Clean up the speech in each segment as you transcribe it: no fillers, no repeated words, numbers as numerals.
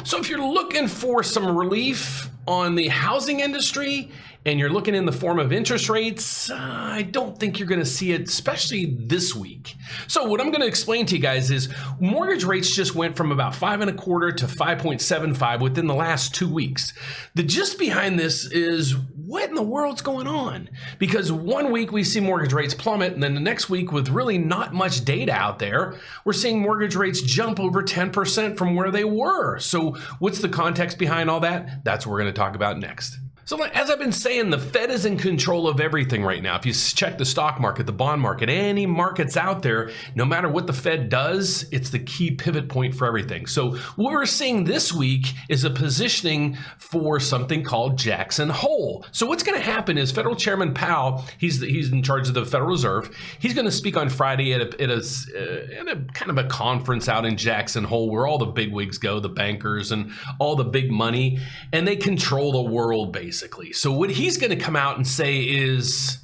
So if you're looking for some relief on the housing industry and you're looking in the form of interest rates, I don't think you're going to see it, especially this week. So what I'm going to explain to you guys is mortgage rates just went from about 5.25 to 5.75 within the last 2 weeks. The gist behind this is what in the world's going on? Because 1 week we see mortgage rates plummet, and then the next week, with really not much data out there, we're seeing mortgage rates jump over 10% from where they were. So what's the context behind all that? That's what we're going to talk about next. So as I've been saying, the Fed is in control of everything right now. If you check the stock market, the bond market, any markets out there, no matter what the Fed does, it's the key pivot point for everything. So what we're seeing this week is a positioning for something called Jackson Hole. So what's going to happen is Federal Chairman Powell, he's in charge of the Federal Reserve. He's going to speak on Friday at a kind of a conference out in Jackson Hole where all the bigwigs go, the bankers and all the big money, and they control the world basically. So what he's going to come out and say is,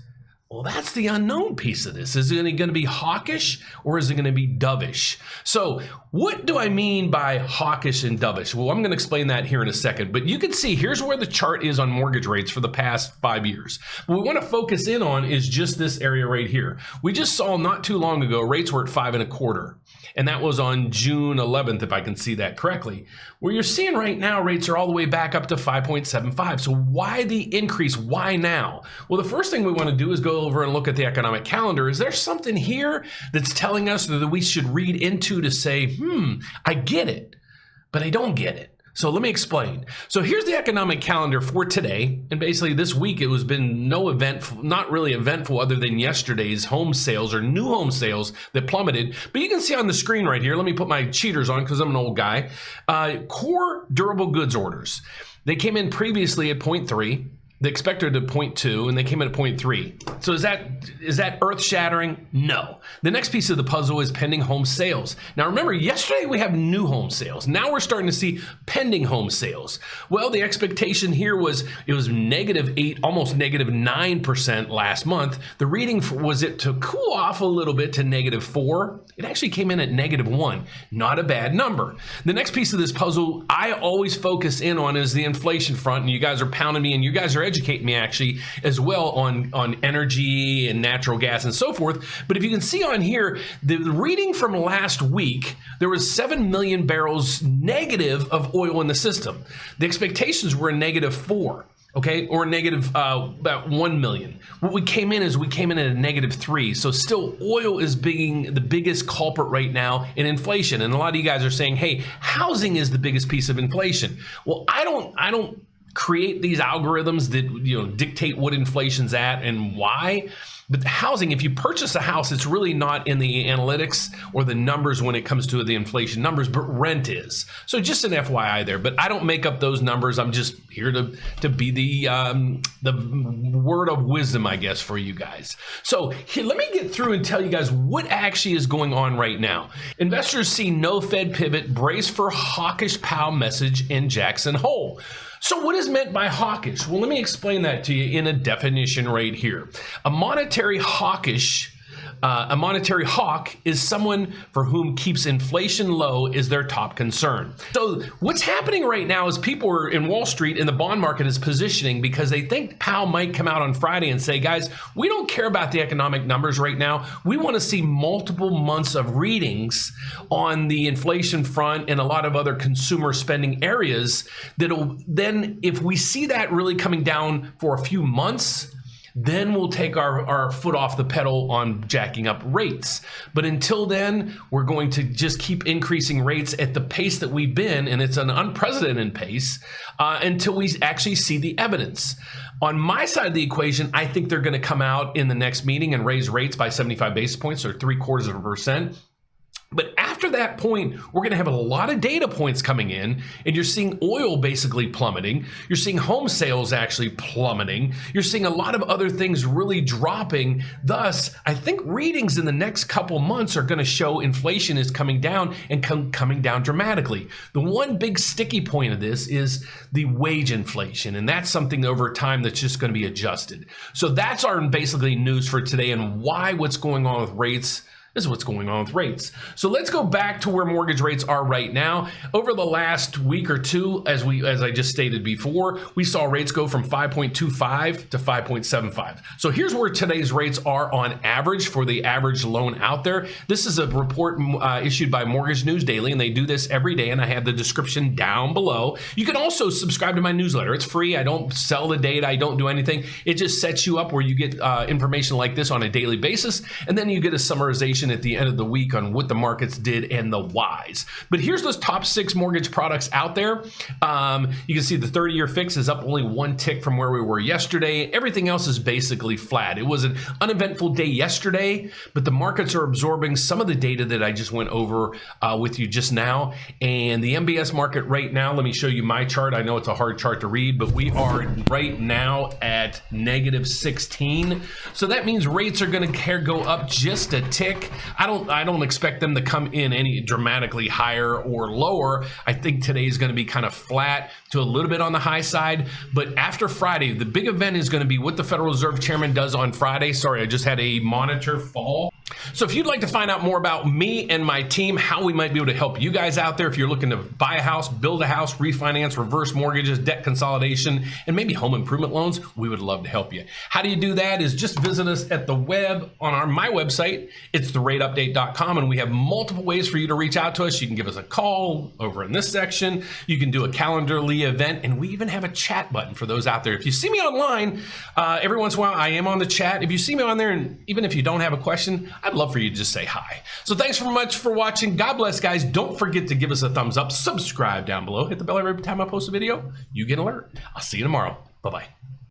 well, that's the unknown piece of this. Is it going to be hawkish or is it going to be dovish? So what do I mean by hawkish and dovish? Well, I'm going to explain that here in a second. But you can see here's where the chart is on mortgage rates for the past 5 years. What we want to focus in on is just this area right here. We just saw not too long ago rates were at 5.25. And that was on June 11th, if I can see that correctly. Where you're seeing right now, rates are all the way back up to 5.75. So why the increase? Why now? Well, the first thing we want to do is go over and look at the economic calendar. Is there something here that's telling us that we should read into to say, I get it, but I don't get it? So let me explain. So here's the economic calendar for today. And basically this week it was been no event, not really eventful other than yesterday's home sales or new home sales that plummeted. But you can see on the screen right here, let me put my cheaters on because I'm an old guy. Core durable goods orders. They came in previously at 0.3. They expected at 0.2 and they came in at 0.3. So is that earth shattering? No. The next piece of the puzzle is pending home sales. Now remember, yesterday we have new home sales. Now we're starting to see pending home sales. Well, the expectation here was it was -8, almost -9% last month. The reading was it to cool off a little bit to -4. It actually came in at -1. Not a bad number. The next piece of this puzzle I always focus in on is the inflation front, and you guys are pounding me and you guys are educating me actually as well on energy and natural gas and so forth. But if you can see on here, the reading from last week, there was 7 million barrels negative of oil in the system. The expectations were a -4. Okay, or about 1 million. What we came in at a -3. So still oil is being the biggest culprit right now in inflation. And a lot of you guys are saying, hey, housing is the biggest piece of inflation. Well, I don't create these algorithms that dictate what inflation's at and why. But housing, if you purchase a house, it's really not in the analytics or the numbers when it comes to the inflation numbers, but rent is. So just an FYI there, but I don't make up those numbers. I'm just here to be the word of wisdom, I guess, for you guys. So here, let me get through and tell you guys what actually is going on right now. Investors see no Fed pivot, brace for hawkish Powell message in Jackson Hole. So what is meant by hawkish? Well, let me explain that to you in a definition right here. A monetary hawk is someone for whom keeps inflation low is their top concern. So what's happening right now is people are in Wall Street and the bond market is positioning because they think Powell might come out on Friday and say, guys, we don't care about the economic numbers right now. We want to see multiple months of readings on the inflation front and a lot of other consumer spending areas that'll then, if we see that really coming down for a few months, then we'll take our foot off the pedal on jacking up rates. But until then, we're going to just keep increasing rates at the pace that we've been, and it's an unprecedented pace, until we actually see the evidence. On my side of the equation, I think they're going to come out in the next meeting and raise rates by 75 basis points, or 0.75%. But after that point, we're going to have a lot of data points coming in, and you're seeing oil basically plummeting. You're seeing home sales actually plummeting. You're seeing a lot of other things really dropping. Thus, I think readings in the next couple months are going to show inflation is coming down and coming down dramatically. The one big sticky point of this is the wage inflation, and that's something over time that's just going to be adjusted. So that's our basically news for today and why what's going on with rates This is what's going on with rates. So let's go back to where mortgage rates are right now. Over the last week or two, as I just stated before, we saw rates go from 5.25 to 5.75. So here's where today's rates are on average for the average loan out there. This is a report issued by Mortgage News Daily, and they do this every day, and I have the description down below. You can also subscribe to my newsletter. It's free. I don't sell the data. I don't do anything. It just sets you up where you get information like this on a daily basis, and then you get a summarization at the end of the week on what the markets did and the whys. But here's those top 6 mortgage products out there. You can see the 30-year fix is up only 1 tick from where we were yesterday. Everything else is basically flat. It was an uneventful day yesterday, but the markets are absorbing some of the data that I just went over with you just now. And the MBS market right now, let me show you my chart. I know it's a hard chart to read, but we are right now at -16. So that means rates are going to go up just a tick. I don't expect them to come in any dramatically higher or lower. I think today is going to be kind of flat to a little bit on the high side. But after Friday, the big event is going to be what the Federal Reserve Chairman does on Friday. Sorry, I just had a monitor fall. So if you'd like to find out more about me and my team, how we might be able to help you guys out there, if you're looking to buy a house, build a house, refinance, reverse mortgages, debt consolidation, and maybe home improvement loans, we would love to help you. How do you do that is just visit us at the web on my website. It's therateupdate.com, and we have multiple ways for you to reach out to us. You can give us a call over in this section. You can do a Calendarly event, and we even have a chat button for those out there. If you see me online, every once in a while I am on the chat. If you see me on there, and even if you don't have a question, I'd love for you to just say hi. So thanks so much for watching. God bless, guys. Don't forget to give us a thumbs up, subscribe down below, hit the bell every time I post a video. You get an alert. I'll see you tomorrow. Bye-bye.